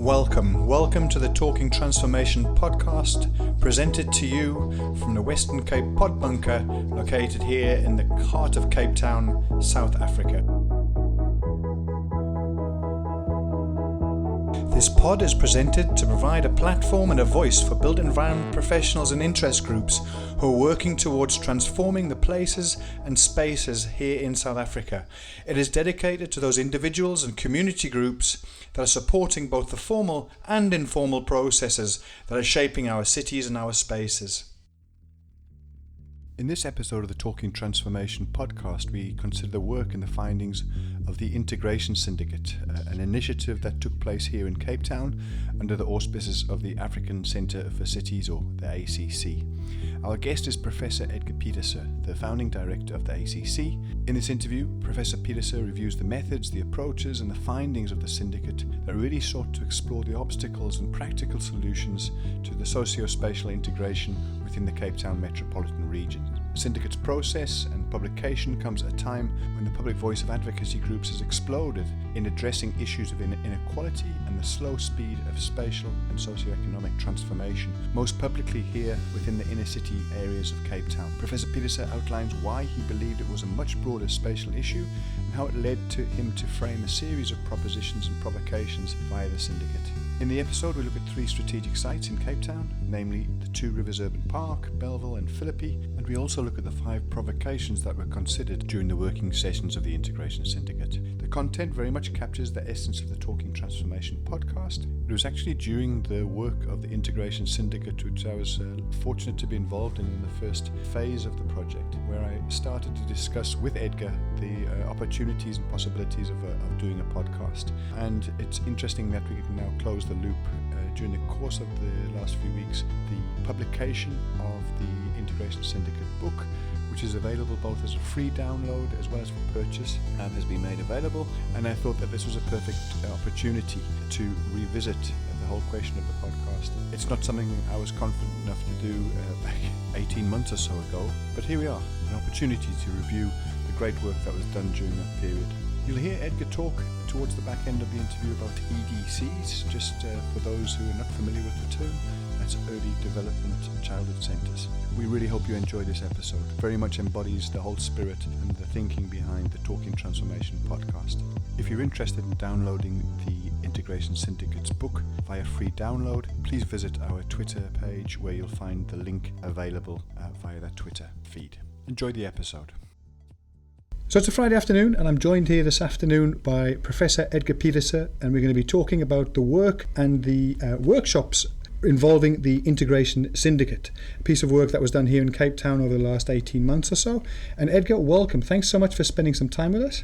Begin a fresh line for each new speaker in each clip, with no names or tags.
Welcome to the Talking Transformation podcast, presented to you from the Western Cape Pod Bunker, located here in the heart of Cape Town, South Africa. This pod is presented to provide a platform and a voice for built environment professionals and interest groups who are working towards transforming the places and spaces here in South Africa. It is dedicated to those individuals and community groups that are supporting both the formal and informal processes that are shaping our cities and our spaces. In this episode of the Talking Transformation podcast, we consider the work and the findings of the Integration Syndicate, an initiative that took place here in Cape Town under the auspices of the African Centre for Cities, or the ACC. Our guest is Professor Edgar Pieterse, the founding director of the ACC. In this interview, Professor Pieterse reviews the methods, the approaches and the findings of the syndicate that really sought to explore the obstacles and practical solutions to the socio-spatial integration within the Cape Town metropolitan region. The syndicate's process and publication comes at a time when the public voice of advocacy groups has exploded in addressing issues of inequality and the slow speed of spatial and socio-economic transformation, most publicly here within the inner city areas of Cape Town. Professor Pieterse outlines why he believed it was a much broader spatial issue and how it led to him to frame a series of propositions and provocations via the syndicate. In the episode, we look at 3 strategic sites in Cape Town, namely the 2 Rivers Urban Park, Belleville and Philippi, and we also look at the 5 provocations that were considered during the working sessions of the Integration Syndicate. The content very much captures the essence of the Talking Transformation podcast. It was actually during the work of the Integration Syndicate which I was fortunate to be involved in the first phase of the project, where I started to discuss with Edgar the opportunities and possibilities of doing a podcast. And it's interesting that we can now close the loop during the course of the last few weeks. The publication of the Integration Syndicate book, which is available both as a free download as well as for purchase, has been made available, and I thought that this was a perfect opportunity to revisit the whole question of the podcast. It's not something I was confident enough to do back 18 months or so ago, but here we are, an opportunity to review the great work that was done during that period. You'll hear Edgar talk towards the back end of the interview about EDCs, just for those who are not familiar with the term. That's Early Development Childhood Centres. We really hope you enjoy this episode. It very much embodies the whole spirit and the thinking behind the Talking Transformation podcast. If you're interested in downloading the Integration Syndicate's book via free download, please visit our Twitter page where you'll find the link available via that Twitter feed. Enjoy the episode. So it's a Friday afternoon, and I'm joined here this afternoon by Professor Edgar Pieterse, and we're going to be talking about the work and the workshops involving the Integration Syndicate, a piece of work that was done here in Cape Town over the last 18 months or so. And Edgar, welcome. Thanks so much for spending some time with us.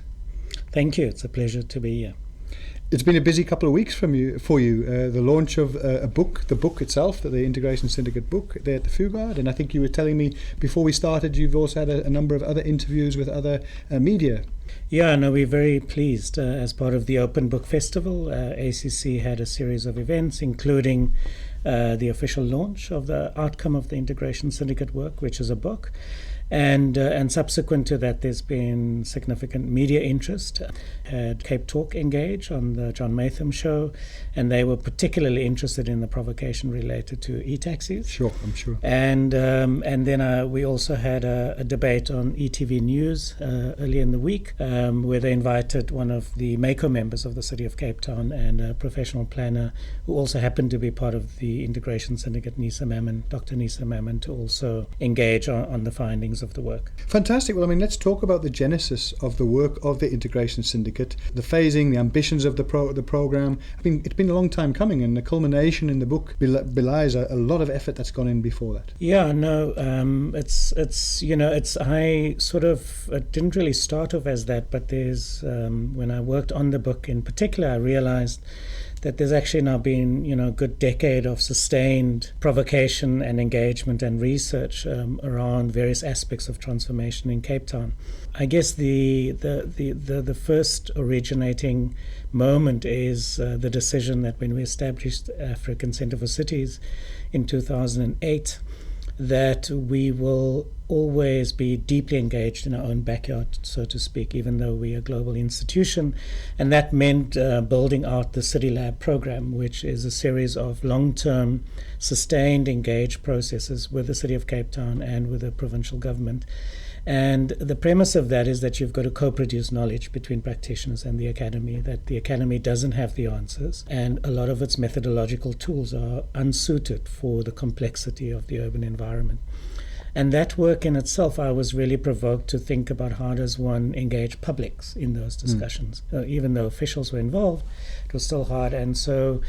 Thank you. It's a pleasure to be here.
It's been a busy couple of weeks for you. The launch of a book, the book itself, the Integration Syndicate book there at the Fugard, and I think you were telling me before we started you've also had a number of other interviews with other media.
Yeah, no, we're very pleased. As part of the Open Book Festival, ACC had a series of events, including the official launch of the outcome of the Integration Syndicate work, which is a book. And subsequent to that, there's been significant media interest. Had Cape Talk engage on the John Maytham show, and they were particularly interested in the provocation related to e-taxis.
Sure, I'm sure.
And then we also had a debate on ETV News earlier in the week, where they invited one of the MACO members of the City of Cape Town and a professional planner who also happened to be part of the Integration Syndicate, Dr. Nisa Mammon, to also engage on the findings of the work.
Fantastic. Well, I mean, let's talk about the genesis of the work of the Integration Syndicate, the phasing, the ambitions of the program. I mean, it's been a long time coming, and the culmination in the book belies a lot of effort that's gone in before that.
Yeah, no, it didn't really start off as that, but there's when I worked on the book in particular, I realized that there's actually now been, a good decade of sustained provocation and engagement and research around various aspects of transformation in Cape Town. I guess the first originating moment is the decision that when we established African Centre for Cities in 2008, that we will always be deeply engaged in our own backyard, so to speak, even though we're a global institution. And that meant building out the City Lab program, which is a series of long-term, sustained, engaged processes with the City of Cape Town and with the provincial government. And the premise of that is that you've got to co-produce knowledge between practitioners and the academy, that the academy doesn't have the answers, and a lot of its methodological tools are unsuited for the complexity of the urban environment. And that work in itself, I was really provoked to think about how does one engage publics in those discussions. Even though officials were involved, it was still hard. And so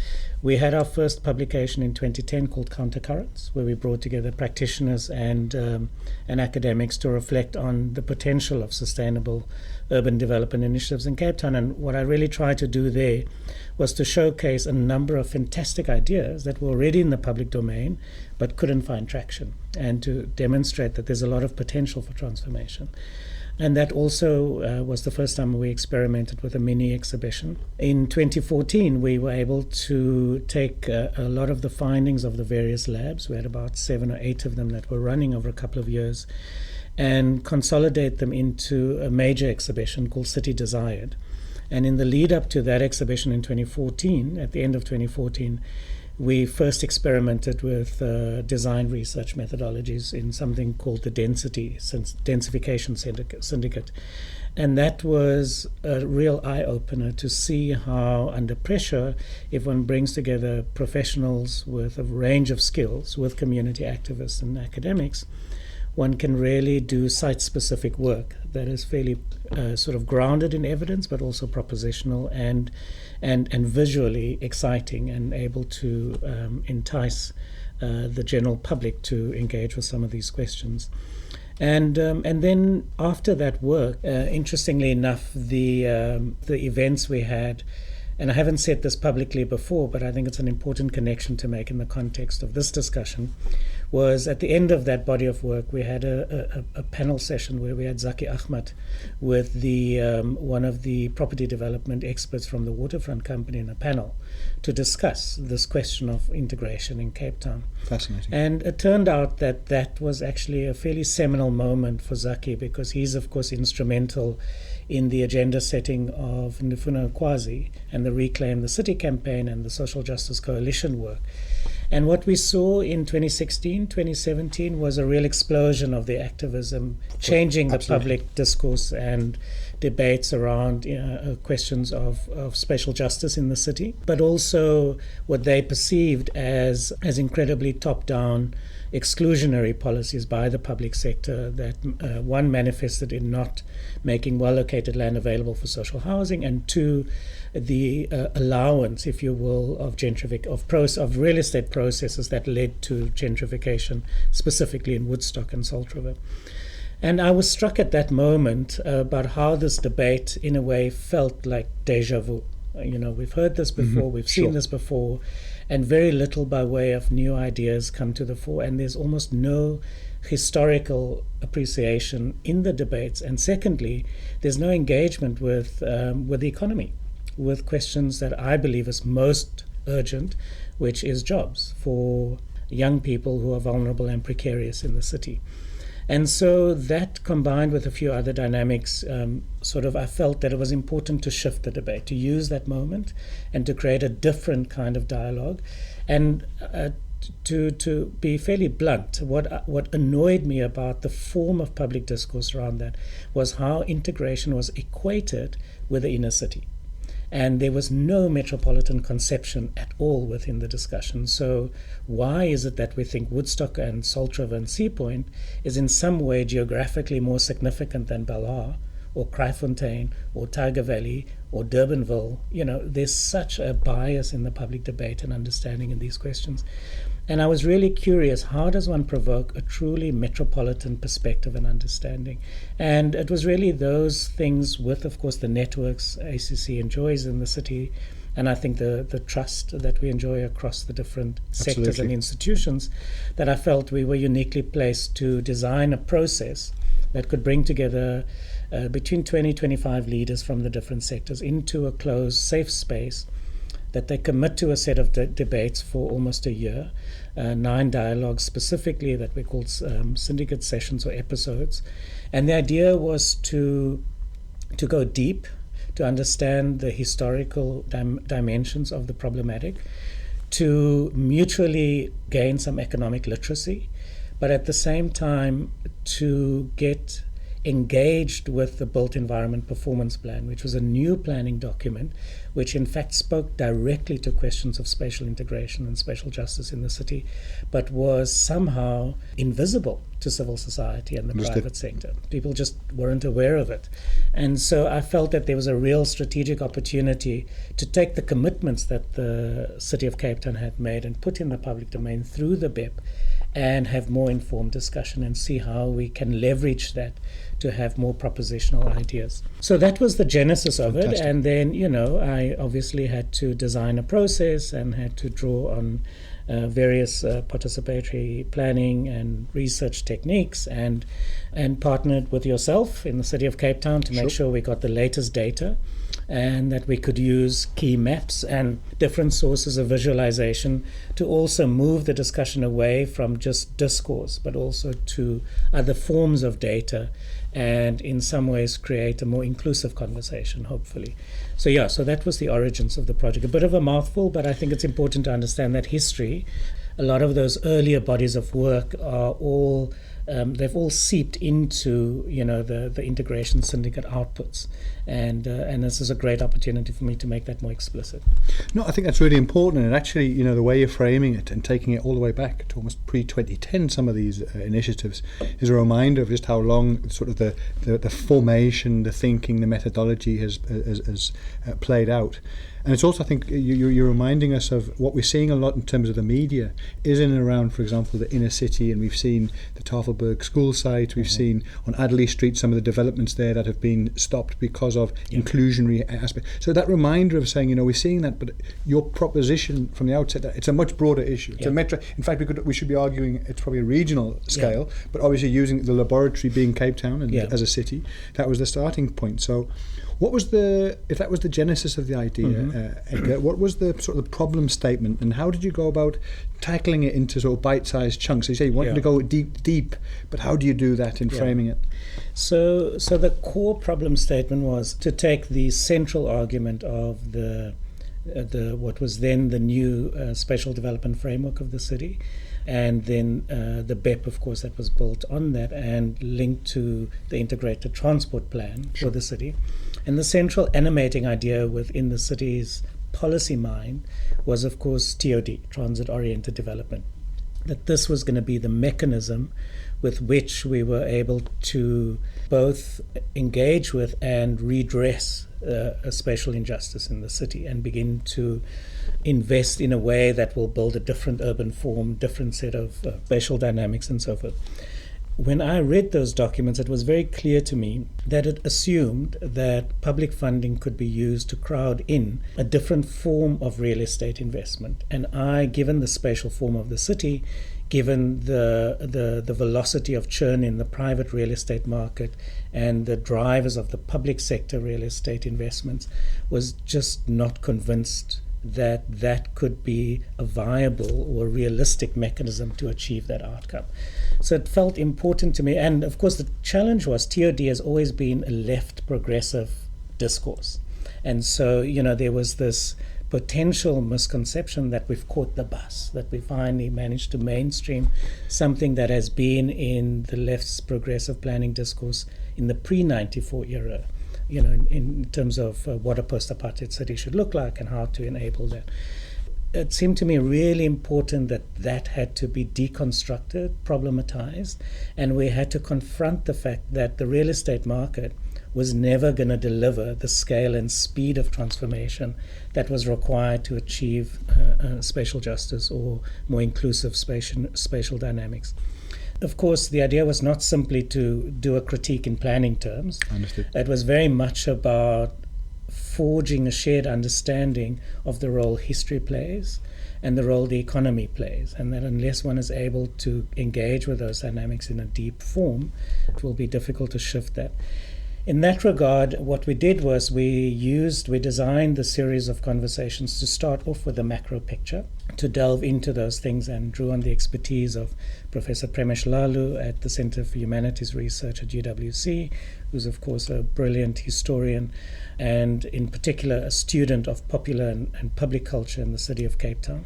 we had our first publication in 2010 called Countercurrents, where we brought together practitioners and academics to reflect on the potential of sustainable urban development initiatives in Cape Town. And what I really tried to do there was to showcase a number of fantastic ideas that were already in the public domain but couldn't find traction, and to demonstrate that there's a lot of potential for transformation. And that also was the first time we experimented with a mini exhibition. In 2014, we were able to take a lot of the findings of the various labs. We had about 7 or 8 of them that were running over a couple of years, and consolidate them into a major exhibition called City Desired. And in the lead up to that exhibition in 2014, at the end of 2014, we first experimented with design research methodologies in something called the Densification Syndicate. And that was a real eye-opener to see how, under pressure, if one brings together professionals with a range of skills, with community activists and academics, one can really do site-specific work that is fairly sort of grounded in evidence, but also propositional and visually exciting, and able to entice the general public to engage with some of these questions. And then after that work, interestingly enough, the events we had, and I haven't said this publicly before, but I think it's an important connection to make in the context of this discussion, was at the end of that body of work, we had a panel session where we had Zaki Ahmad with one of the property development experts from the Waterfront Company in a panel to discuss this question of integration in Cape Town.
Fascinating.
And it turned out that that was actually a fairly seminal moment for Zaki, because he's, of course, instrumental in the agenda setting of Ndifuna Kwazi and the Reclaim the City campaign and the Social Justice Coalition work. And what we saw in 2016, 2017 was a real explosion of the activism, changing the public discourse and debates around questions of spatial justice in the city, but also what they perceived as incredibly top-down exclusionary policies by the public sector that one manifested in not making well-located land available for social housing, and two, the allowance, if you will, of real estate processes that led to gentrification, specifically in Woodstock and Salt River. And I was struck at that moment about how this debate, in a way, felt like deja vu. We've heard this before, we've seen this before, and very little by way of new ideas come to the fore, and there's almost no historical appreciation in the debates. And secondly, there's no engagement with the economy, with questions that I believe is most urgent, which is jobs for young people who are vulnerable and precarious in the city. And so that, combined with a few other dynamics, I felt that it was important to shift the debate, to use that moment and to create a different kind of dialogue. And to be fairly blunt, what annoyed me about the form of public discourse around that was how integration was equated with the inner city. And there was no metropolitan conception at all within the discussion. So why is it that we think Woodstock and Salt River and Sea Point is in some way geographically more significant than Belhar or Kraaifontein or Tiger Valley or Durbanville? There's such a bias in the public debate and understanding in these questions. And I was really curious, how does one provoke a truly metropolitan perspective and understanding? And it was really those things, with, of course, the networks ACC enjoys in the city, and I think the trust that we enjoy across the different sectors and institutions, that I felt we were uniquely placed to design a process that could bring together between 20-25 leaders from the different sectors into a closed, safe space, that they commit to a set of debates for almost a year, 9 dialogues specifically that we called syndicate sessions or episodes. And the idea was to go deep, to understand the historical dimensions of the problematic, to mutually gain some economic literacy, but at the same time to get engaged with the Built Environment Performance Plan, which was a new planning document, which in fact spoke directly to questions of spatial integration and spatial justice in the city, but was somehow invisible to civil society and the private sector. People just weren't aware of it. And so I felt that there was a real strategic opportunity to take the commitments that the City of Cape Town had made and put in the public domain through the BEP and have more informed discussion and see how we can leverage that to have more propositional ideas. So that was the genesis of it. And then, I obviously had to design a process and had to draw on various participatory planning and research techniques and partnered with yourself in the City of Cape Town to make sure we got the latest data and that we could use key maps and different sources of visualization to also move the discussion away from just discourse, but also to other forms of data and in some ways create a more inclusive conversation, hopefully. So that was the origins of the project. A bit of a mouthful, but I think it's important to understand that history, a lot of those earlier bodies of work are all they've all seeped into the Integration Syndicate outputs, and this is a great opportunity for me to make that more explicit.
No, I think that's really important, and actually, the way you're framing it and taking it all the way back to almost pre-2010, some of these initiatives is a reminder of just how long sort of the formation, the thinking, the methodology has played out. And it's also, I think, you're reminding us of what we're seeing a lot in terms of the media is in and around, for example, the inner city, and we've seen the Tafelberg school site, we've seen on Adderley Street some of the developments there that have been stopped because of inclusionary aspect. So that reminder of saying, we're seeing that, but your proposition from the outset, that it's a much broader issue. It's a metro. In fact, we should be arguing it's probably a regional scale, but obviously using the laboratory being Cape Town and as a city, that was the starting point. So if that was the genesis of the idea, Edgar, what was the sort of the problem statement, and how did you go about tackling it into sort of bite-sized chunks? So you say you wanted to go deep, but how do you do that in framing it?
So the core problem statement was to take the central argument of the what was then the new spatial development framework of the city, and then the BEP, of course, that was built on that and linked to the integrated transport plan for the city. And the central animating idea within the city's policy mind was, of course, TOD, transit-oriented development. That this was going to be the mechanism with which we were able to both engage with and redress a spatial injustice in the city and begin to invest in a way that will build a different urban form, different set of spatial dynamics and so forth. When I read those documents, it was very clear to me that it assumed that public funding could be used to crowd in a different form of real estate investment. And given the spatial form of the city, given the velocity of churn in the private real estate market and the drivers of the public sector real estate investments, was just not convinced that could be a viable or realistic mechanism to achieve that outcome. So it felt important to me. And of course, the challenge was TOD has always been a left progressive discourse. And so, there was this potential misconception that we've caught the bus, that we finally managed to mainstream something that has been in the left's progressive planning discourse in the pre-94 era. In terms of what a post-apartheid city should look like and how to enable that. It seemed to me really important that had to be deconstructed, problematized, and we had to confront the fact that the real estate market was never going to deliver the scale and speed of transformation that was required to achieve spatial justice or more inclusive spatial dynamics. Of course, the idea was not simply to do a critique in planning terms.
Understood.
It was very much about forging a shared understanding of the role history plays and the role the economy plays, and that unless one is able to engage with those dynamics in a deep form, it will be difficult to shift that. In that regard, what we did was we designed the series of conversations to start off with the macro picture, to delve into those things, and drew on the expertise of Professor Premesh Lalu at the Center for Humanities Research at UWC, who's of course a brilliant historian and in particular a student of popular and public culture in the city of Cape Town.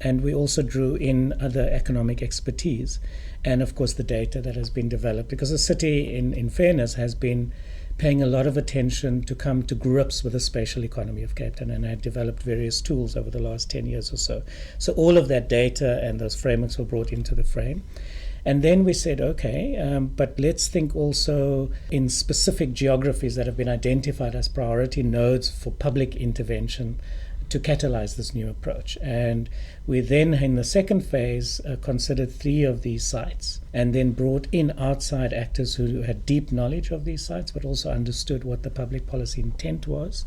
And we also drew in other economic expertise and of course the data that has been developed, because the city in fairness has been paying a lot of attention to come to grips with the spatial economy of Cape Town, and had developed various tools over the last 10 years or so. So all of that data and those frameworks were brought into the frame. And then we said, okay, but let's think also in specific geographies that have been identified as priority nodes for public intervention to catalyze this new approach. And we then, in the second phase, considered 3 of these sites, and then brought in outside actors who had deep knowledge of these sites, but also understood what the public policy intent was,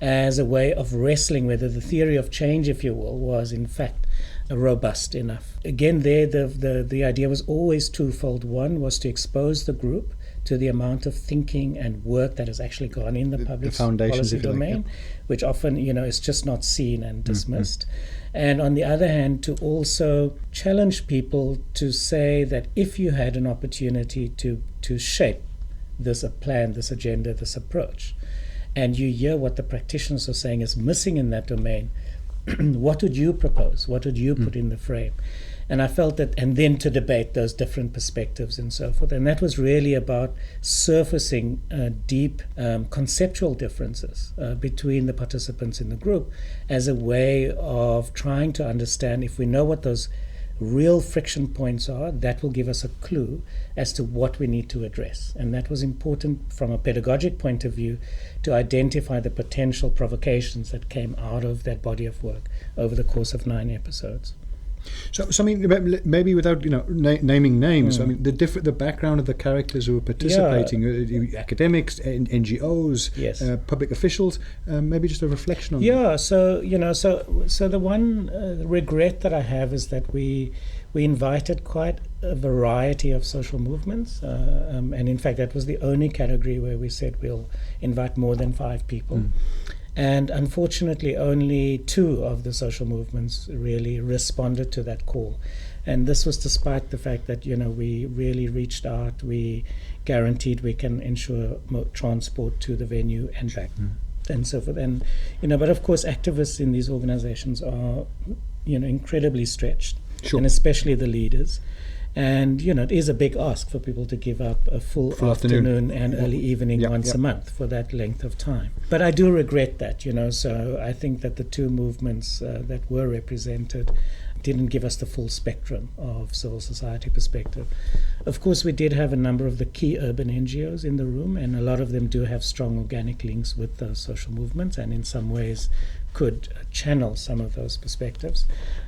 as a way of wrestling whether the theory of change, if you will, was in fact robust enough. Again, there the idea was always twofold. One was to expose the group to the amount of thinking and work that has actually gone in the public policy domain, which often, is just not seen and dismissed. And on the other hand, to also challenge people to say that if you had an opportunity to shape this plan, this agenda, this approach, and you hear what the practitioners are saying is missing in that domain, what would you propose? What would you put in the frame? And I felt that, and then to debate those different perspectives and so forth. And that was really about surfacing deep conceptual differences between the participants in the group, as a way of trying to understand, if we know what those real friction points are, that will give us a clue as to what we need to address. And that was important from a pedagogic point of view, to identify the potential provocations that came out of that body of work over the course of 9 episodes.
So I mean, maybe without naming names, I mean the background of the characters who were participating, academics, NGOs,
yes,
public officials, maybe just a reflection on that.
Yeah. So so the one regret that I have is that we invited quite a variety of social movements, and in fact that was the only category where we said we'll invite more than 5 people. And unfortunately, only 2 of the social movements really responded to that call. And this was despite the fact that, we really reached out, we guaranteed we can ensure transport to the venue and back, and so forth. And, but of course, activists in these organizations are, incredibly stretched, and especially the leaders. And, it is a big ask for people to give up a full afternoon and early evening once a month for that length of time. But I do regret that, so I think that the 2 movements that were represented didn't give us the full spectrum of civil society perspective. Of course, we did have a number of the key urban NGOs in the room, and a lot of them do have strong organic links with those social movements, and in some ways could channel some of those perspectives.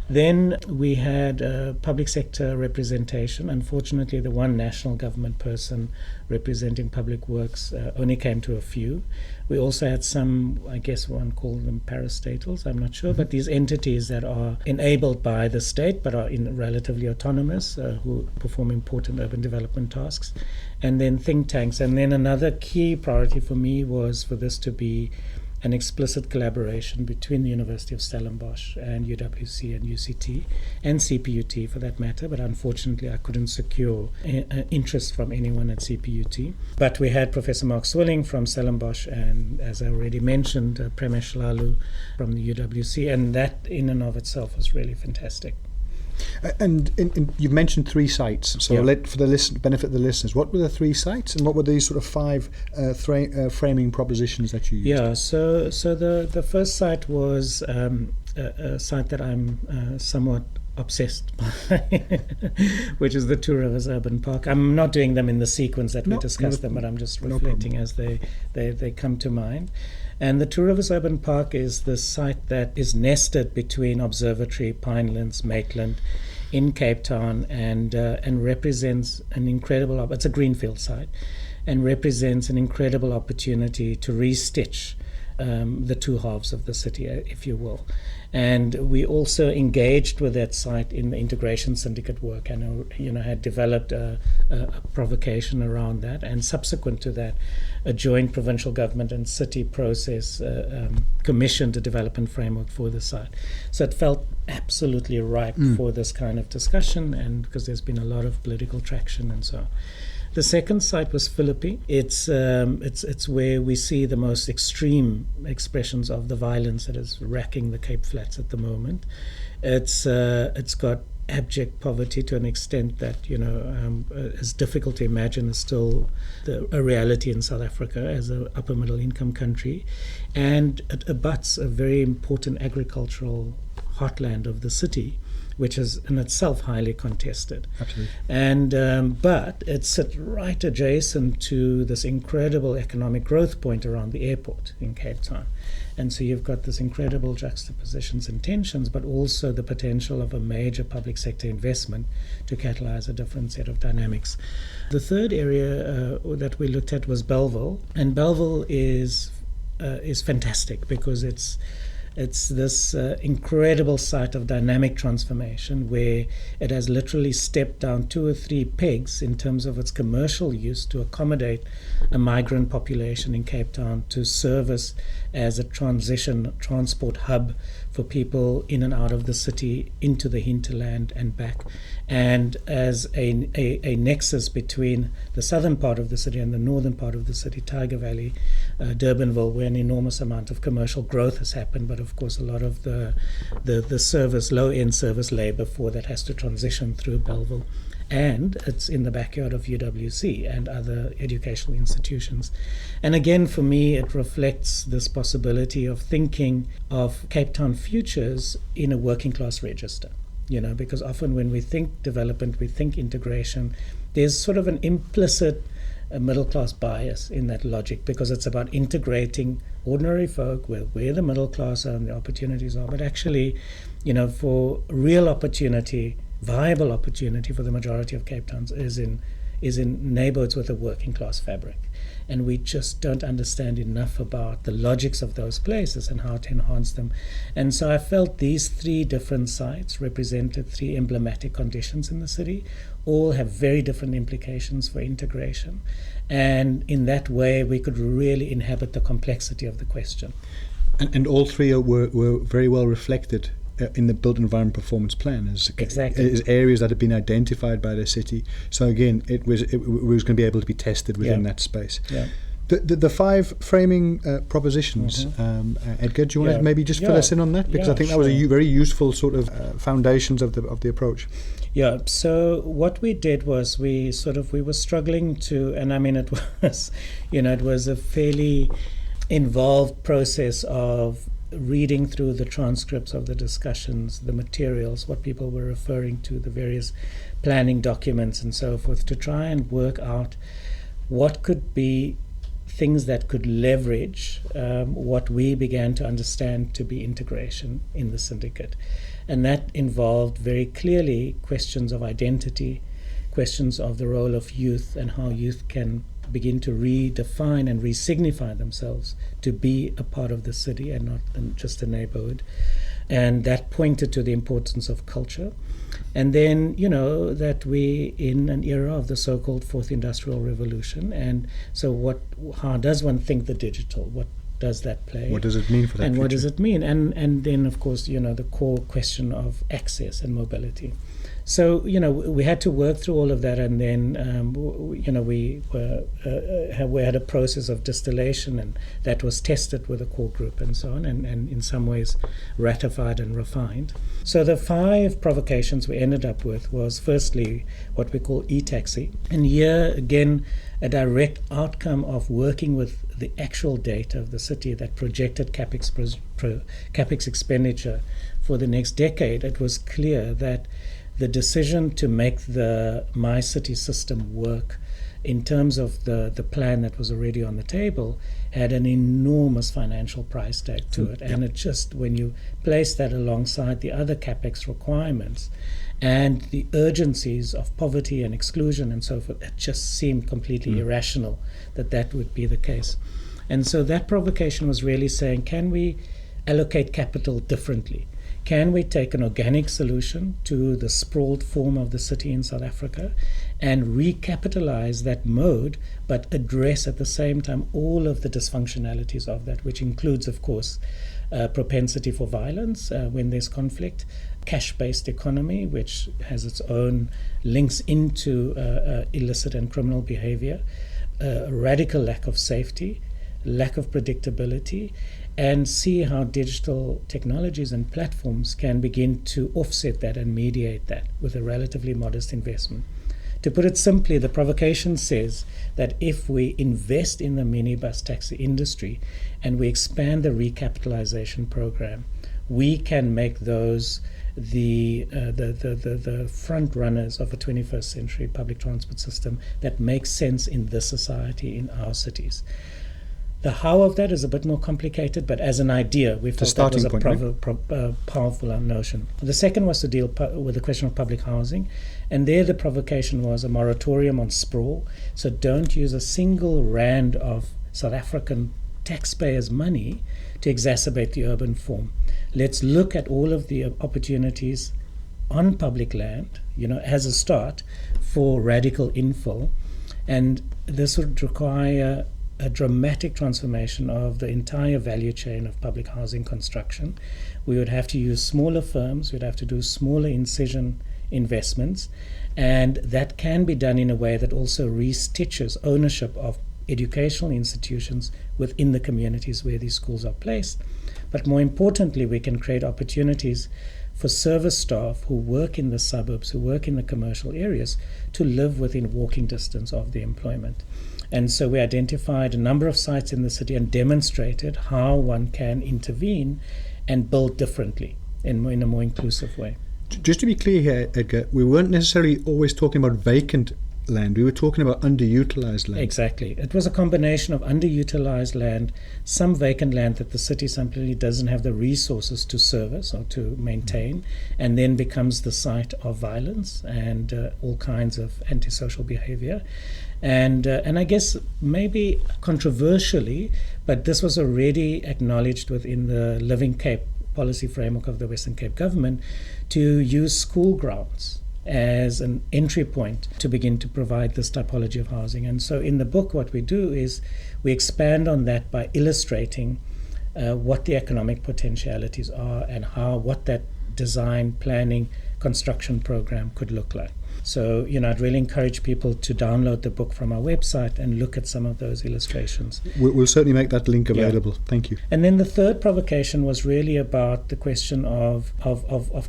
Then we had public sector representation. Unfortunately, the one national government person representing public works only came to a few. We also had some, I guess one called them parastatals, I'm not sure, but these entities that are enabled by the state but are relatively autonomous, who perform important urban development tasks. And then think tanks. And then another key priority for me was for this to be an explicit collaboration between the University of Stellenbosch and UWC and UCT and CPUT for that matter, but unfortunately I couldn't secure interest from anyone at CPUT. But we had Professor Mark Swilling from Stellenbosch and, as I already mentioned, Premesh Lalu from the UWC, and that in and of itself was really fantastic.
And you've mentioned 3 sites, so for the benefit of the listeners, what were the 3 sites, and what were these sort of 5 framing propositions that you used?
Yeah, so the first site was a site that I'm somewhat obsessed by, which is the Two Rivers Urban Park. I'm not doing them in the sequence that we discussed them, but I'm just reflecting as they come to mind. And the Two Rivers Urban Park is the site that is nested between Observatory, Pinelands, Maitland in Cape Town, and represents an incredible, it's a greenfield site, and represents an incredible opportunity to restitch the two halves of the city, if you will. And we also engaged with that site in the Integration Syndicate work, and had developed a provocation around that. And subsequent to that, a joint provincial government and city process commissioned a development framework for the site. So it felt absolutely ripe for this kind of discussion, and because there's been a lot of political traction and so on. The second site was Philippi. It's where we see the most extreme expressions of the violence that is racking the Cape Flats at the moment. It's got abject poverty to an extent that is difficult to imagine is still a reality in South Africa as an upper middle income country, and it abuts a very important agricultural heartland of the city, which is in itself highly contested.
Absolutely.
And but it's sit right adjacent to this incredible economic growth point around the airport in Cape Town. And so you've got this incredible juxtapositions and tensions, but also the potential of a major public sector investment to catalyze a different set of dynamics. The third area that we looked at was Bellville, and Bellville is fantastic because it's this incredible site of dynamic transformation where it has literally stepped down 2 or 3 pegs in terms of its commercial use to accommodate a migrant population in Cape Town, to service as a transport hub for people in and out of the city into the hinterland and back, and as a nexus between the southern part of the city and the northern part of the city, Tiger Valley, Durbanville, where an enormous amount of commercial growth has happened, but of course a lot of the service, low-end service labor for that has to transition through Bellville. And it's in the backyard of UWC and other educational institutions. And again, for me, it reflects this possibility of thinking of Cape Town futures in a working class register. Because often when we think development, we think integration, there's sort of an implicit middle class bias in that logic, because it's about integrating ordinary folk where the middle class are and the opportunities are. But actually, for real opportunity, viable opportunity for the majority of Cape Towns is in neighborhoods with a working class fabric. And we just don't understand enough about the logics of those places and how to enhance them. And so I felt these 3 different sites represented 3 emblematic conditions in the city, all have very different implications for integration. And in that way, we could really inhabit the complexity of the question.
And all 3 were very well reflected in the built environment performance plan as areas that have been identified by the city. So again, it was going to be able to be tested within that space.
Yeah.
The 5 framing propositions, Edgar, do you want to maybe just fill us in on that? Because I think that was a very useful sort of foundations of the approach.
Yeah, so what we did was we were struggling to, and I mean it was a fairly involved process of reading through the transcripts of the discussions, the materials, what people were referring to, the various planning documents and so forth, to try and work out what could be things that could leverage what we began to understand to be integration in the syndicate. And that involved very clearly questions of identity, questions of the role of youth and how youth can begin to redefine and re-signify themselves to be a part of the city and not just a neighborhood. And that pointed to the importance of culture. And then, that we in an era of the so-called Fourth Industrial Revolution. And so how does one think the digital? What does that play?
What does it mean for that
And
future?
what does it mean? And then, of course, the core question of access and mobility. So, we had to work through all of that, and then, we had a process of distillation, and that was tested with a core group and so on, and in some ways ratified and refined. So the 5 provocations we ended up with was, firstly, what we call e-taxi. And here, again, a direct outcome of working with the actual data of the city that projected capex expenditure for the next decade. It was clear that the decision to make the My City system work in terms of the plan that was already on the table had an enormous financial price tag to it. And it just, when you place that alongside the other capex requirements and the urgencies of poverty and exclusion and so forth, it just seemed completely irrational that would be the case. And so that provocation was really saying, can we allocate capital differently? Can we take an organic solution to the sprawled form of the city in South Africa and recapitalize that mode, but address at the same time all of the dysfunctionalities of that, which includes, of course, propensity for violence when there's conflict, cash-based economy, which has its own links into illicit and criminal behavior, radical lack of safety, lack of predictability, and see how digital technologies and platforms can begin to offset that and mediate that with a relatively modest investment. To put it simply, the provocation says that if we invest in the minibus taxi industry and we expand the recapitalization program, we can make those the front runners of a 21st century public transport system that makes sense in this society, in our cities. The how of that is a bit more complicated, but as an idea, we thought that was a powerful notion. The second was to deal with the question of public housing, and there the provocation was a moratorium on sprawl. So don't use a single rand of South African taxpayers' money to exacerbate the urban form. Let's look at all of the opportunities on public land, as a start for radical infill, and this would require a dramatic transformation of the entire value chain of public housing construction. We would have to use smaller firms, we'd have to do smaller incision investments, and that can be done in a way that also restitches ownership of educational institutions within the communities where these schools are placed. But more importantly, we can create opportunities for service staff who work in the suburbs, who work in the commercial areas, to live within walking distance of the employment. And so we identified a number of sites in the city and demonstrated how one can intervene and build differently in a more inclusive way.
Just to be clear here, Edgar, we weren't necessarily always talking about vacant land. We were talking about underutilized land.
Exactly. It was a combination of underutilized land, some vacant land that the city simply doesn't have the resources to service or to maintain, and then becomes the site of violence and all kinds of antisocial behavior. And I guess maybe controversially, but this was already acknowledged within the Living Cape policy framework of the Western Cape government, to use school grounds as an entry point to begin to provide this typology of housing. And so in the book, what we do is we expand on that by illustrating what the economic potentialities are and what that design, planning, construction program could look like. So, I'd really encourage people to download the book from our website and look at some of those illustrations.
We'll certainly make that link available. Yeah. Thank you.
And then the third provocation was really about the question of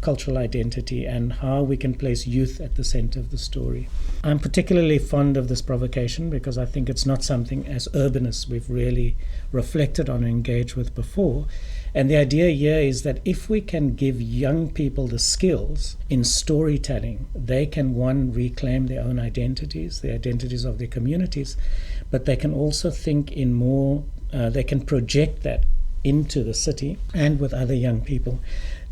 cultural identity and how we can place youth at the center of the story. I'm particularly fond of this provocation because I think it's not something as urbanists we've really reflected on and engaged with before. And the idea here is that if we can give young people the skills in storytelling, they can, one, reclaim their own identities, the identities of their communities, but they can also think in more, they can project that into the city and with other young people.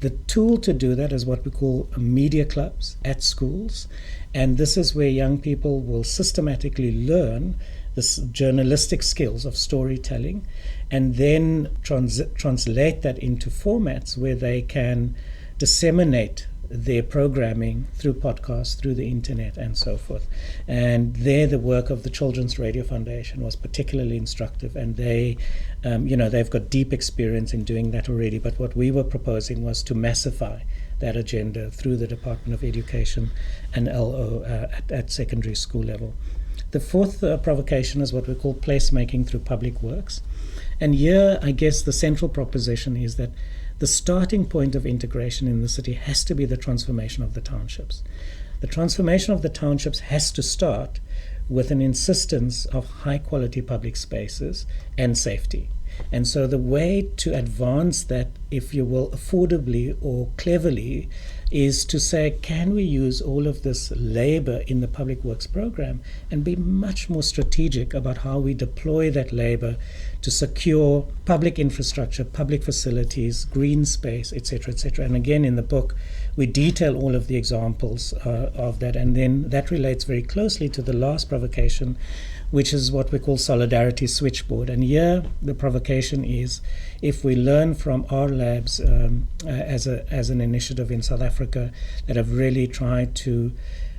The tool to do that is what we call media clubs at schools. And this is where young people will systematically learn this journalistic skills of storytelling and then translate that into formats where they can disseminate their programming through podcasts, through the internet, and so forth. And there, the work of the Children's Radio Foundation was particularly instructive, and they've got deep experience in doing that already. But what we were proposing was to massify that agenda through the Department of Education and LO at secondary school level. The fourth provocation is what we call placemaking through public works. And here, I guess the central proposition is that the starting point of integration in the city has to be the transformation of the townships. The transformation of the townships has to start with an insistence of high-quality public spaces and safety. And so the way to advance that, if you will, affordably or cleverly, is to say, can we use all of this labor in the public works program and be much more strategic about how we deploy that labor to secure public infrastructure, public facilities, green space, etc., etc. And again, in the book, we detail all of the examples of that, and then that relates very closely to the last provocation, which is what we call solidarity switchboard. And here the provocation is, if we learn from our labs as an initiative in South Africa that have really tried to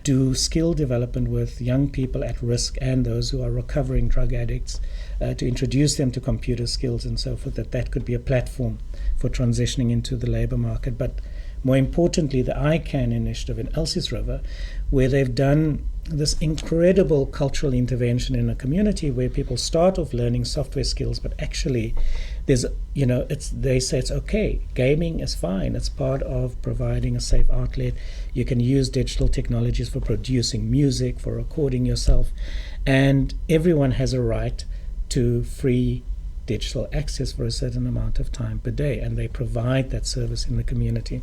do skill development with young people at risk and those who are recovering drug addicts, to introduce them to computer skills and so forth, that could be a platform for transitioning into the labor market. But more importantly, the ICANN initiative in Elsie's River, where they've done this incredible cultural intervention in a community where people start off learning software skills, but actually there's, they say it's okay. Gaming is fine. It's part of providing a safe outlet. You can use digital technologies for producing music, for recording yourself, and everyone has a right to free digital access for a certain amount of time per day, and they provide that service in the community.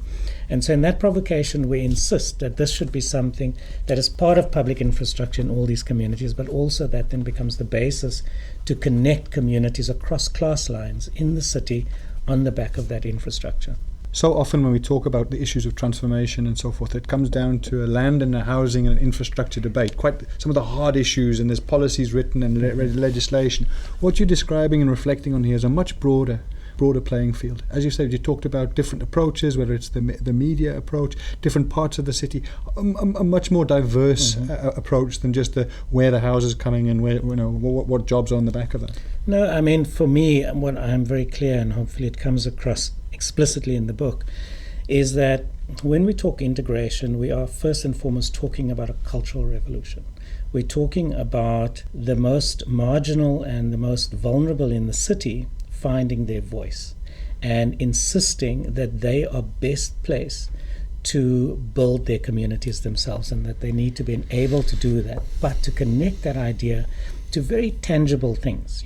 And so in that provocation, we insist that this should be something that is part of public infrastructure in all these communities, but also that then becomes the basis to connect communities across class lines in the city on the back of that infrastructure.
So often when we talk about the issues of transformation and so forth, it comes down to a land and a housing and an infrastructure debate, quite some of the hard issues, and there's policies written and legislation. What you're describing and reflecting on here is a much broader playing field. As you said, you talked about different approaches, whether it's the media approach, different parts of the city, a much more diverse approach than just where the house is coming and where, what jobs are on the back of that.
No, I mean, for me, what I'm very clear, and hopefully it comes across explicitly in the book, is that when we talk integration, we are first and foremost talking about a cultural revolution. We're talking about the most marginal and the most vulnerable in the city finding their voice and insisting that they are best placed to build their communities themselves, and that they need to be able to do that, but to connect that idea to very tangible things,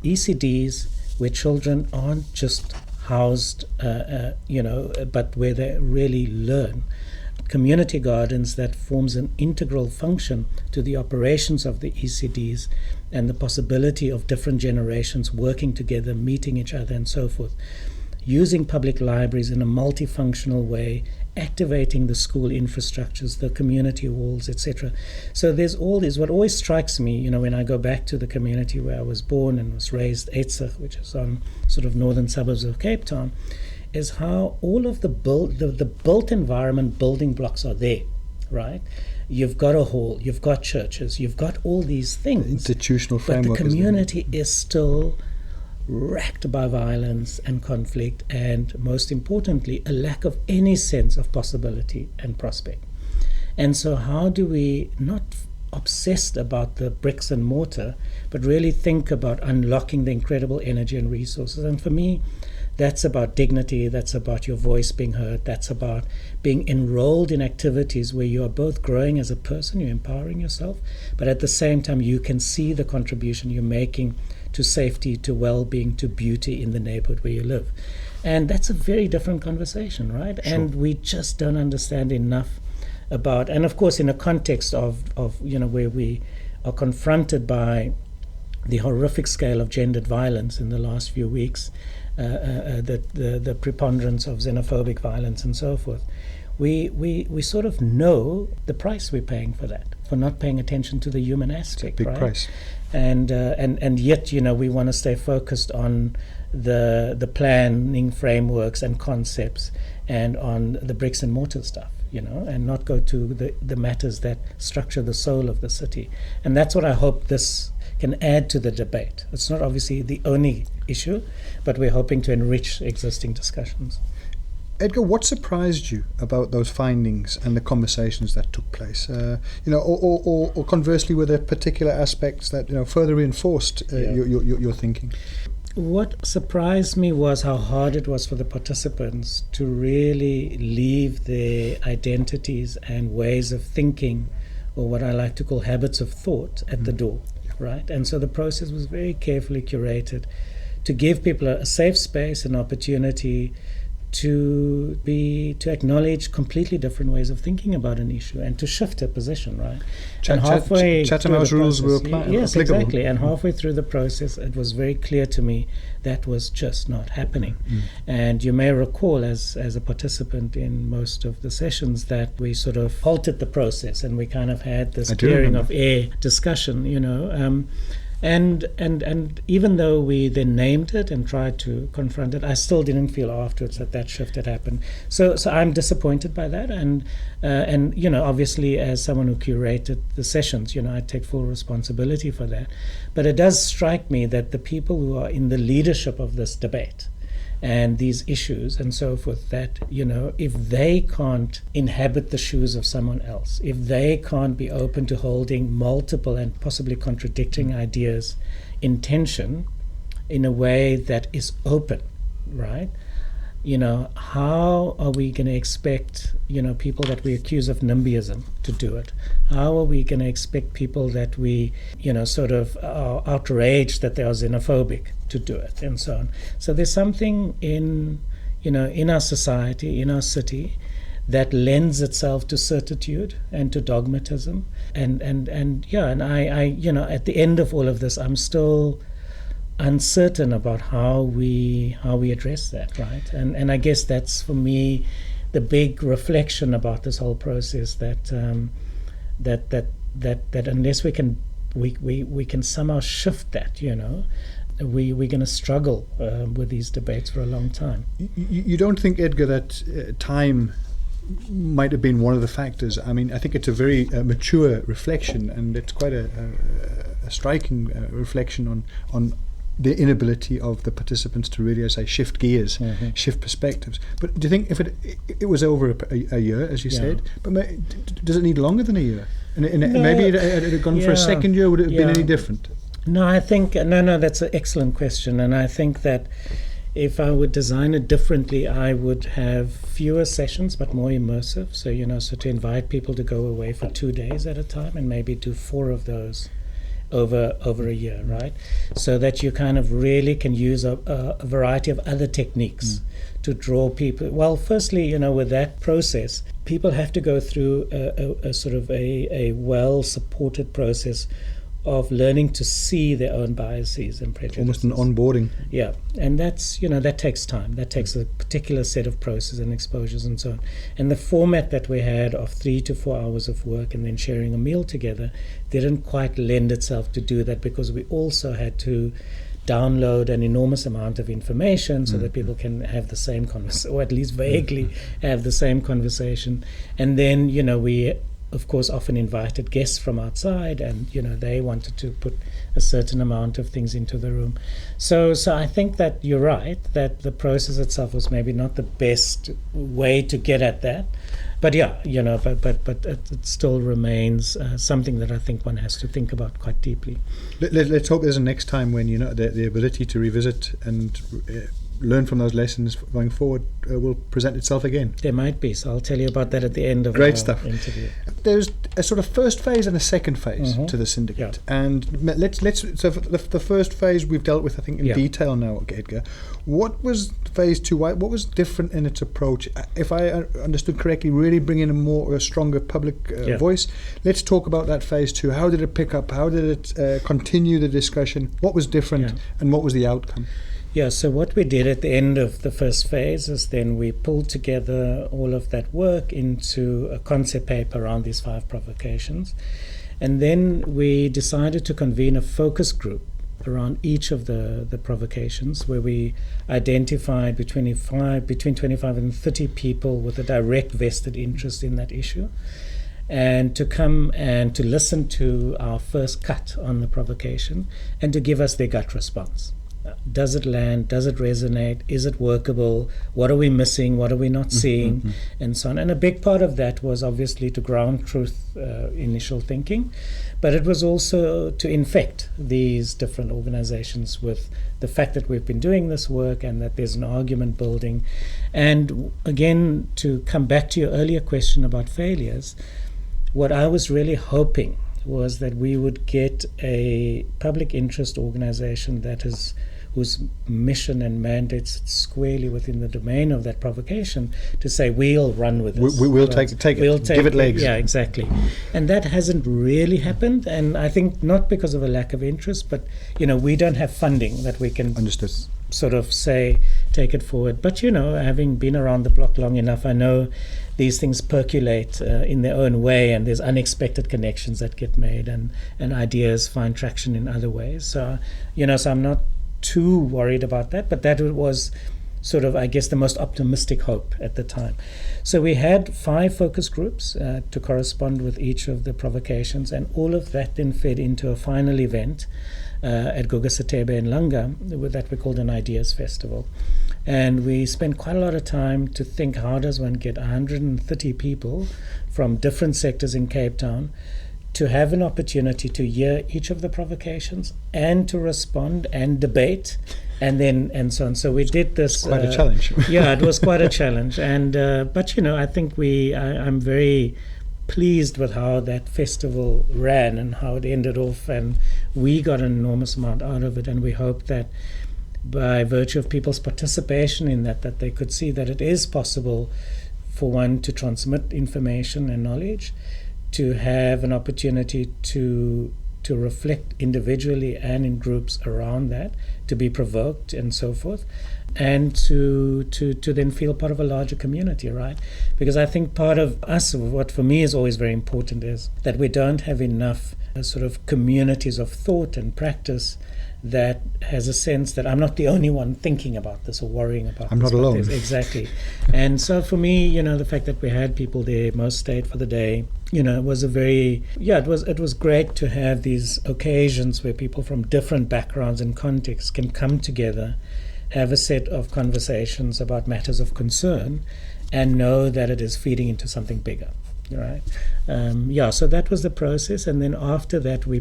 ECDs where children aren't just housed, but where they really learn. Community gardens that forms an integral function to the operations of the ECDs, and the possibility of different generations working together, meeting each other and so forth. Using public libraries in a multifunctional way, activating the school infrastructures, the community halls, etc. So there's all this. What always strikes me, when I go back to the community where I was born and was raised, Sept, which is on sort of northern suburbs of Cape Town, is how all of the built environment building blocks are there, right? You've got a hall, you've got churches, you've got all these things.
The institutional framework.
But the community is still racked by violence and conflict, and most importantly, a lack of any sense of possibility and prospect. And so how do we not obsessed about the bricks and mortar, but really think about unlocking the incredible energy and resources? And for me, that's about dignity, that's about your voice being heard, that's about being enrolled in activities where you are both growing as a person, you're empowering yourself, but at the same time you can see the contribution you're making to safety, to well-being, to beauty in the neighborhood where you live. And that's a very different conversation, right? Sure. And we just don't understand enough about, and of course in a context of where we are confronted by the horrific scale of gendered violence in the last few weeks, the preponderance of xenophobic violence and so forth, we sort of know the price we're paying for that, for not paying attention to the human aspect.
Big
right?
price.
And yet, we want to stay focused on the planning frameworks and concepts and on the bricks and mortar stuff, and not go to the matters that structure the soul of the city. And that's what I hope this can add to the debate. It's not obviously the only issue, but we're hoping to enrich existing discussions.
Edgar, what surprised you about those findings and the conversations that took place? Or conversely, were there particular aspects that further reinforced your thinking?
What surprised me was how hard it was for the participants to really leave their identities and ways of thinking, or what I like to call habits of thought, at the door, right? And so the process was very carefully curated to give people a safe space, an opportunity to acknowledge completely different ways of thinking about an issue and to shift a position, right?
Chatham House rules were applicable.
Yes, exactly. And halfway through the process, it was very clear to me that was just not happening. And you may recall, as a participant in most of the sessions, that we sort of halted the process and we kind of had this clearing of air discussion, And even though we then named it and tried to confront it, I still didn't feel afterwards that shift had happened. So I'm disappointed by that, and obviously as someone who curated the sessions, I take full responsibility for that. But it does strike me that the people who are in the leadership of this debate and these issues and so forth, that if they can't inhabit the shoes of someone else, if they can't be open to holding multiple and possibly contradicting ideas in tension in a way that is open, right? How are we going to expect people that we accuse of NIMBYism to do it? How are we going to expect people that we sort of are outraged that they are xenophobic to do it, and so on? So there's something in our society, in our city, that lends itself to certitude and to dogmatism, and I at the end of all of this, I'm still uncertain about how we address that, right? And I guess that's, for me, the big reflection about this whole process, that unless we can somehow shift that, we're going to struggle with these debates for a long time.
You don't think, Edgar, that time might have been one of the factors? I mean, I think it's a very mature reflection, and it's quite a striking reflection on the inability of the participants to really, as I say, shift gears, shift perspectives. But do you think if it was over a year, as you said, but does it need longer than a year? And
No.
maybe it had gone for a second year, would it have been any different?
No, I think, no, that's an excellent question. And I think that if I would design it differently, I would have fewer sessions but more immersive. So, so to invite people to go away for 2 days at a time and maybe do 4 of those over a year, right? So that you kind of really can use a variety of other techniques to draw people. Well, firstly, with that process, people have to go through a sort of a well-supported process of learning to see their own biases and prejudices.
Almost an onboarding.
Yeah, and that's, that takes time. That takes a particular set of processes and exposures and so on. And the format that we had of 3 to 4 hours of work and then sharing a meal together didn't quite lend itself to do that, because we also had to download an enormous amount of information so that people can have the same conversation, or at least vaguely have the same conversation. And then, we of course often invited guests from outside, and they wanted to put a certain amount of things into the room. So I think that you're right, that the process itself was maybe not the best way to get at that. But but it still remains something that I think one has to think about quite deeply.
Let's hope there's a next time when the ability to revisit and learn from those lessons going forward will present itself again.
There might be, so I'll tell you about that at the end of
Great
our
stuff.
interview.
There's a sort of first phase and a second phase to the syndicate, and let's so for the first phase we've dealt with, I think, in detail now, Edgar. What was phase 2? What was different in its approach? If I understood correctly, really bring in a stronger public voice. Let's talk about that phase 2. How did it pick up? How did it continue the discussion? What was different, and what was the outcome?
Yeah, so what we did at the end of the first phase is then we pulled together all of that work into a concept paper around these 5 provocations. And then we decided to convene a focus group around each of the provocations, where we identified between 25 and 30 people with a direct vested interest in that issue, and to come and to listen to our first cut on the provocation and to give us their gut response. Does it land? Does it resonate? Is it workable? What are we missing? What are we not seeing? And so on. And a big part of that was obviously to ground truth initial thinking, but it was also to infect these different organizations with the fact that we've been doing this work and that there's an argument building. And again, to come back to your earlier question about failures, what I was really hoping was that we would get a public interest organization that is whose mission and mandate sits squarely within the domain of that provocation, to say, we'll run with this.
We'll take it, give it legs.
Yeah, exactly. And that hasn't really happened, and I think not because of a lack of interest, but, we don't have funding that we can sort of say, take it forward. But, having been around the block long enough, I know these things percolate in their own way, and there's unexpected connections that get made, and ideas find traction in other ways. So, so I'm not too worried about that, but that was sort of, I guess, the most optimistic hope at the time. So we had 5 focus groups to correspond with each of the provocations, and all of that then fed into a final event at Guga Setebe in Langa that we called an Ideas Festival. And we spent quite a lot of time to think, how does one get 130 people from different sectors in Cape Town to have an opportunity to hear each of the provocations and to respond and debate and so on. So we did this.
It's quite a challenge.
Yeah, it was quite a challenge. And but I think I'm very pleased with how that festival ran and how it ended off, and we got an enormous amount out of it, and we hope that by virtue of people's participation in that they could see that it is possible for one to transmit information and knowledge, to have an opportunity to reflect individually and in groups around that, to be provoked and so forth, and to then feel part of a larger community, right? Because I think part of us, what for me is always very important, is that we don't have enough sort of communities of thought and practice that has a sense that I'm not the only one thinking about this or worrying about this.
I'm not alone.
Exactly. And so for me, the fact that we had people there, most stayed for the day, it was it was great to have these occasions where people from different backgrounds and contexts can come together, have a set of conversations about matters of concern, and know that it is feeding into something bigger. Right. So that was the process, and then after that we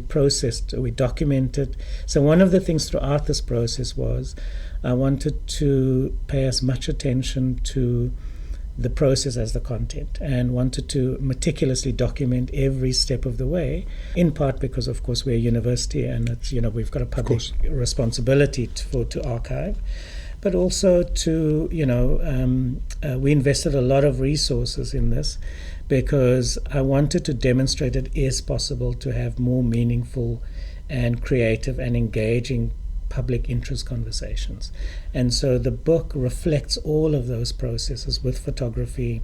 documented. So one of the things throughout this process was I wanted to pay as much attention to the process as the content, and wanted to meticulously document every step of the way, in part because of course we're a university and it's, we've got a public responsibility to archive, but also to we invested a lot of resources in this because I wanted to demonstrate it is possible to have more meaningful and creative and engaging public interest conversations. And so the book reflects all of those processes with photography,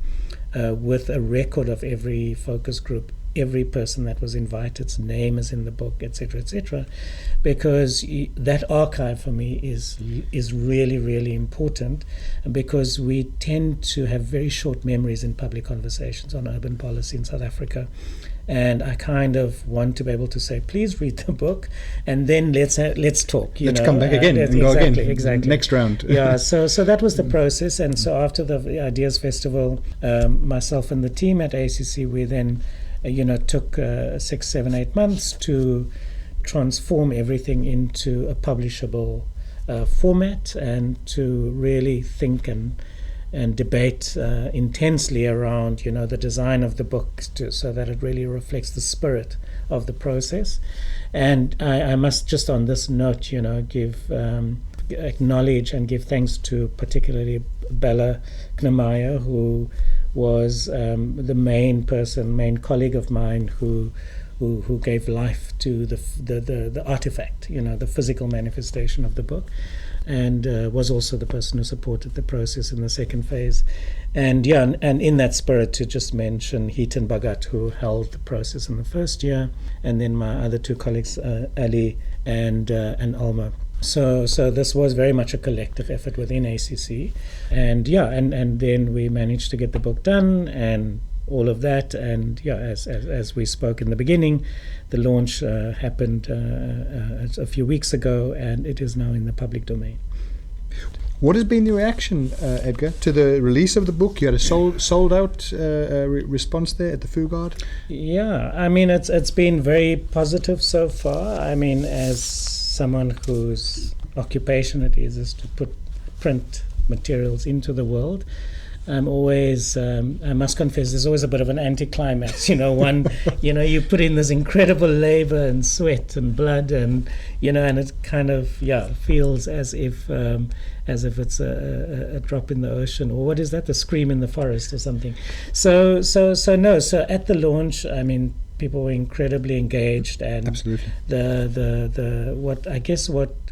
with a record of every focus group, every person that was invited's name is in the book, etc., because that archive for me is really, really important, because we tend to have very short memories in public conversations on urban policy in South Africa. And I kind of want to be able to say, please read the book, and then let's talk.
Let's come back again and go again.
Exactly.
Next round.
Yeah. So that was the process, and so after the Ideas Festival, myself and the team at ACC, we then, took 6, 7, 8 months to transform everything into a publishable format, and to really think and debate intensely around, the design of the book, so that it really reflects the spirit of the process. And I must just on this note, acknowledge and give thanks to particularly Bella Knemaya, who was the main colleague of mine who gave life to the artifact, the physical manifestation of the book, and was also the person who supported the process in the second phase. And in that spirit, to just mention Heaton Bhagat, who held the process in the first year, and then my other 2 colleagues, Ali and Alma. So this was very much a collective effort within ACC, and then we managed to get the book done and all of that, and as we spoke in the beginning, the launch happened a few weeks ago, and it is now in the public domain.
What has been the reaction, Edgar, to the release of the book? You had a sold out response there at the Fugard.
Yeah, I mean it's been very positive so far. I mean, as someone whose occupation it is to put print materials into the world, I'm always, I must confess, there's always a bit of an anticlimax. You put in this incredible labor and sweat and blood, and and it kind of feels as if it's a drop in the ocean, or what is that? The scream in the forest or something. So at the launch, I mean, people were incredibly engaged, and
absolutely.
What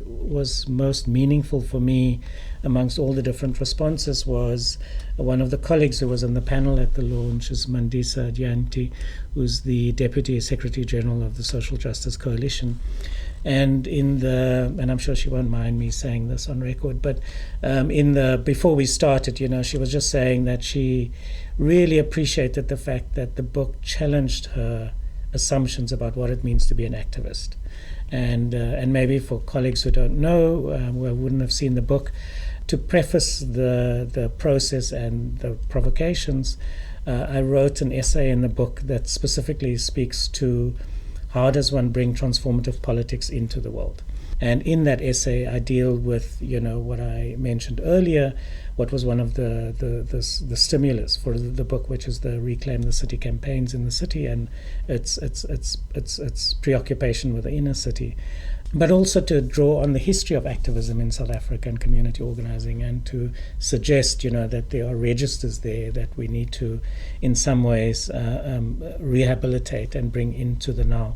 was most meaningful for me amongst all the different responses was one of the colleagues who was on the panel at the launch is Mandisa Dyanti, who's the Deputy Secretary General of the Social Justice Coalition. And and I'm sure she won't mind me saying this on record, but before we started, she was just saying that she really appreciated the fact that the book challenged her assumptions about what it means to be an activist. And maybe for colleagues who don't know, who wouldn't have seen the book, to preface the process and the provocations, I wrote an essay in the book that specifically speaks to how does one bring transformative politics into the world. And in that essay, I deal with, what I mentioned earlier, what was one of the stimulus for the book, which is the Reclaim the City campaigns in the city and its preoccupation with the inner city. But also to draw on the history of activism in South Africa and community organizing, and to suggest, that there are registers there that we need to, in some ways, rehabilitate and bring into the now.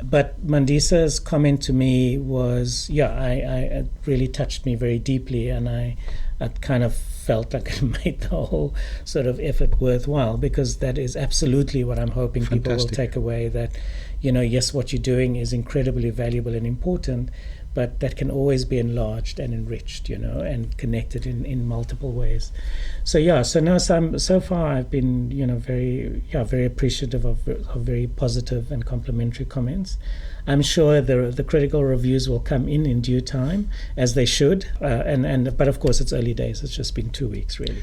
But Mandisa's comment to me was, it really touched me very deeply, and I kind of felt like it made the whole sort of effort worthwhile, because that is absolutely what I'm hoping
Fantastic.
People will take away, that, yes, what you're doing is incredibly valuable and important, but that can always be enlarged and enriched, and connected in multiple ways. So far I've been, very appreciative of very positive and complimentary comments. I'm sure the critical reviews will come in due time, as they should. But of course, it's early days. It's just been 2 weeks, really.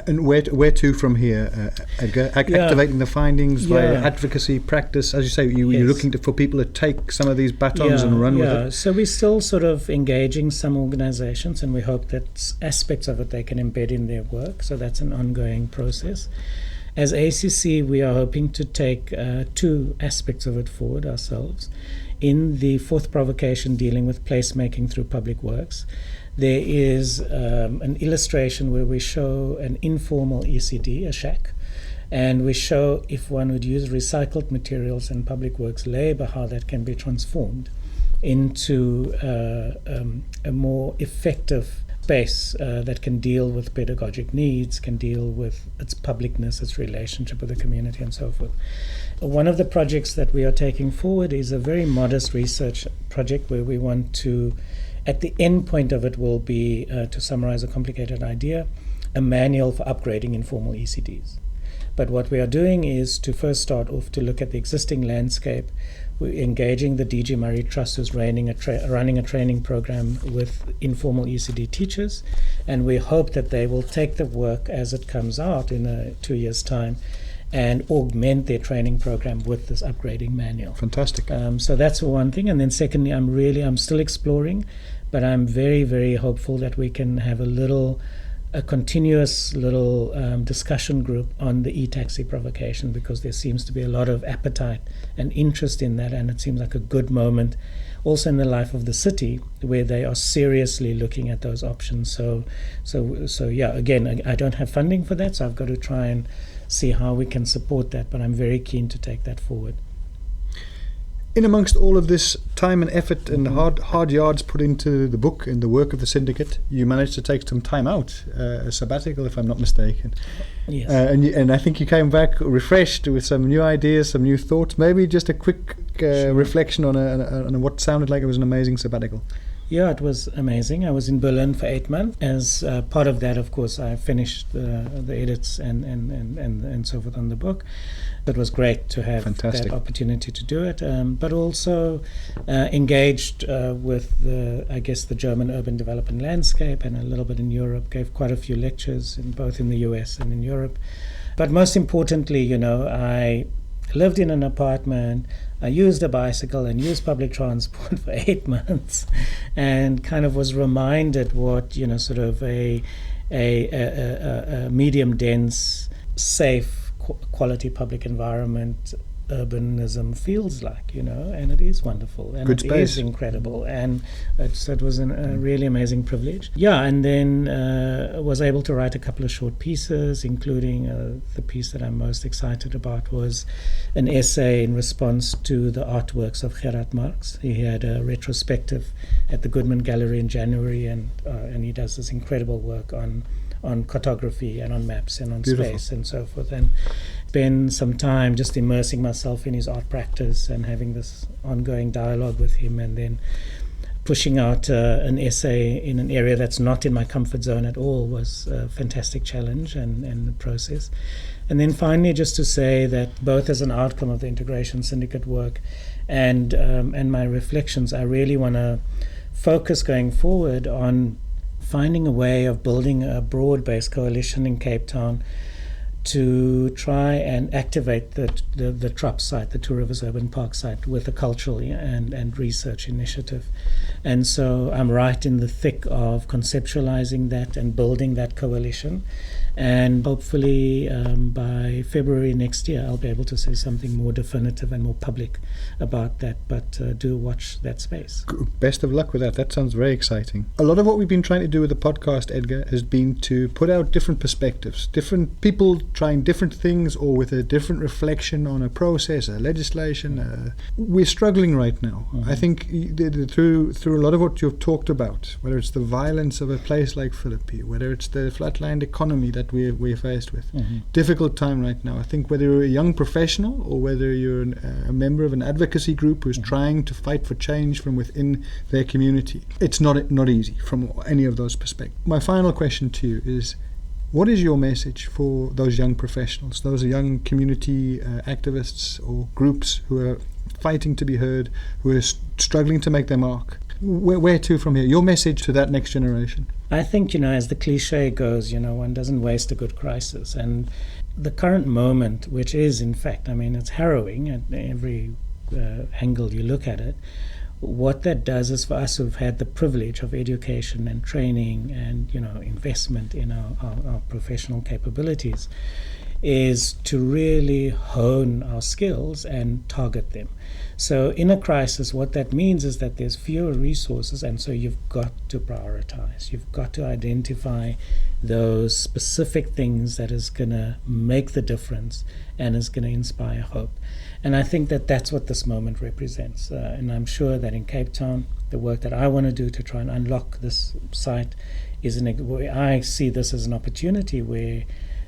And where to from here, Edgar? Activating the findings via advocacy practice, as you say, you're looking for people to take some of these batons and run with it.
So we're still sort of engaging some organizations, and we hope that aspects of it they can embed in their work. So that's an ongoing process. As ACC, we are hoping to take 2 aspects of it forward ourselves. In the 4th provocation dealing with placemaking through public works, there is an illustration where we show an informal ECD, a shack, and we show if one would use recycled materials in public works labor, how that can be transformed into a more effective space that can deal with pedagogic needs, can deal with its publicness, its relationship with the community, and so forth. One of the projects that we are taking forward is a very modest research project where we want to, at the end point of it will be, to summarize a complicated idea, a manual for upgrading informal ECDs. But what we are doing is to first start off to look at the existing landscape. We're engaging the DG Murray Trust, who's running a training program with informal ECD teachers, and we hope that they will take the work as it comes out in 2 years' time and augment their training program with this upgrading manual.
Fantastic.
So that's one thing. And then secondly, I'm still exploring, but I'm very, very hopeful that we can have a continuous little discussion group on the e-taxi provocation, because there seems to be a lot of appetite and interest in that, and it seems like a good moment also in the life of the city where they are seriously looking at those options. So again, I don't have funding for that, so I've got to try and see how we can support that, but I'm very keen to take that forward.
In amongst all of this time and effort and hard yards put into the book and the work of the syndicate, you managed to take some time out, a sabbatical, if I'm not mistaken.
Yes.
And I think you came back refreshed with some new ideas, some new thoughts. Maybe just a quick reflection on what sounded like it was an amazing sabbatical.
Yeah, it was amazing. I was in Berlin for 8 months. As part of that, of course, I finished the edits and so forth on the book. It was great to have
Fantastic.
that opportunity to do it, but also engaged with the German urban development landscape and a little bit in Europe. Gave quite a few lectures both in the US and in Europe. But most importantly, I lived in an apartment. I used a bicycle and used public transport for 8 months, and kind of was reminded what sort of a a medium dense, safe, quality public environment urbanism feels like, and it is wonderful, and
Good
it
space.
is incredible, and it was a really amazing privilege. And then was able to write a couple of short pieces, including the piece that I'm most excited about was an essay in response to the artworks of Gerard Marx. He had a retrospective at the Goodman Gallery in January, and he does this incredible work on cartography and on maps and on
Beautiful.
space and so forth, and spend some time just immersing myself in his art practice and having this ongoing dialogue with him, and then pushing out an essay in an area that's not in my comfort zone at all was a fantastic challenge and the process. And then finally, just to say that both as an outcome of the Integration Syndicate work and my reflections, I really want to focus going forward on finding a way of building a broad-based coalition in Cape Town to try and activate the TRUP site, the Two Rivers Urban Park site, with a cultural and research initiative. And so I'm right in the thick of conceptualizing that and building that coalition. And hopefully by February next year, I'll be able to say something more definitive and more public about that. But do watch that space.
Best of luck with that. That sounds very exciting. A lot of what we've been trying to do with the podcast, Edgar, has been to put out different perspectives, different people trying different things or with a different reflection on a process, a legislation. We're struggling right now. Mm-hmm. I think through a lot of what you've talked about, whether it's the violence of a place like Philippi, whether it's the flatlined economy that we're faced with. Mm-hmm. Difficult time right now. I think whether you're a young professional or whether you're a member of an advocacy group who's trying to fight for change from within their community, it's not easy from any of those perspectives. My final question to you is, what is your message for those young professionals, those young community activists or groups who are fighting to be heard, who are struggling to make their mark? Where to from here? Your message to that next generation?
I think, as the cliche goes, one doesn't waste a good crisis. And the current moment, which is, in fact, it's harrowing at every angle you look at it. What that does is, for us who've had the privilege of education and training and, investment in our professional capabilities, is to really hone our skills and target them. So in a crisis, what that means is that there's fewer resources, and so you've got to prioritize. You've got to identify those specific things that is going to make the difference and is going to inspire hope. And I think that that's what this moment represents. And I'm sure that in Cape Town, the work that I want to do to try and unlock this site I see this as an opportunity where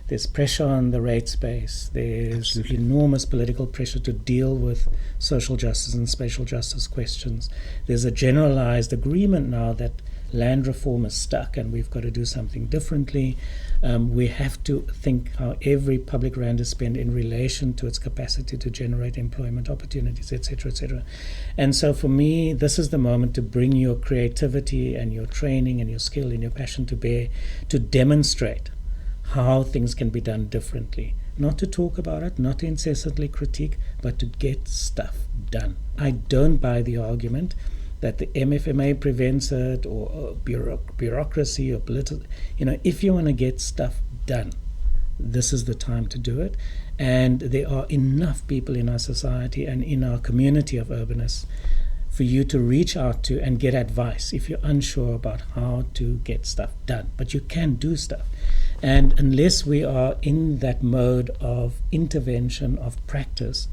there's pressure on the rate space. There's Absolutely. Enormous political pressure to deal with social justice and spatial justice questions. There's a generalized agreement now that land reform is stuck and we've got to do something differently. We have to think how every public rand is spent in relation to its capacity to generate employment opportunities, etc., etc. And so for me, this is the moment to bring your creativity and your training and your skill and your passion to bear, to demonstrate how things can be done differently. Not to talk about it, not to incessantly critique, but to get stuff done. I don't buy the argument that the MFMA prevents it, or bureaucracy or political. If you want to get stuff done, this is the time to do it. And there are enough people in our society and in our community of urbanists for you to reach out to and get advice if you're unsure about how to get stuff done. But you can do stuff. And unless we are in that mode of intervention, of practice,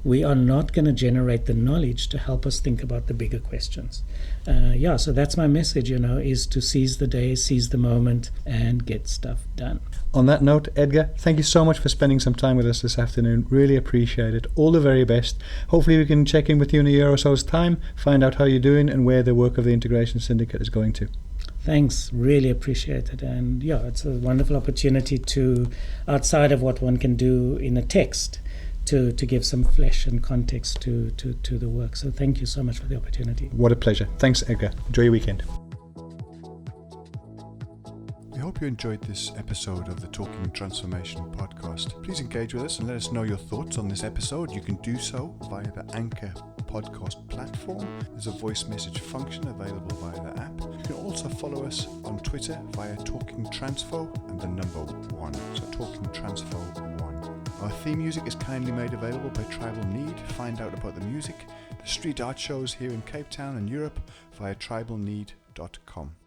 we are not going to generate the knowledge to help us think about the bigger questions. So that's my message, is to seize the day, seize the moment, and get stuff done.
On that note, Edgar, thank you so much for spending some time with us this afternoon. Really appreciate it. All the very best. Hopefully we can check in with you in a year or so's time, find out how you're doing and where the work of the Integration Syndicate is going to.
Thanks, really appreciate it. And it's a wonderful opportunity to, outside of what one can do in a text, to give some flesh and context to the work. So thank you so much for the opportunity.
What a pleasure. Thanks, Edgar. Enjoy your weekend.
We hope you enjoyed this episode of the Talking Transformation podcast. Please engage with us and let us know your thoughts on this episode. You can do so via the Anchor podcast platform. There's a voice message function available via the app. You can also follow us on Twitter via Talking Transfo and the number 1. So Talking Transfo 1. Our theme music is kindly made available by Tribal Need. Find out about the music, the street art shows here in Cape Town and Europe via tribalneed.com.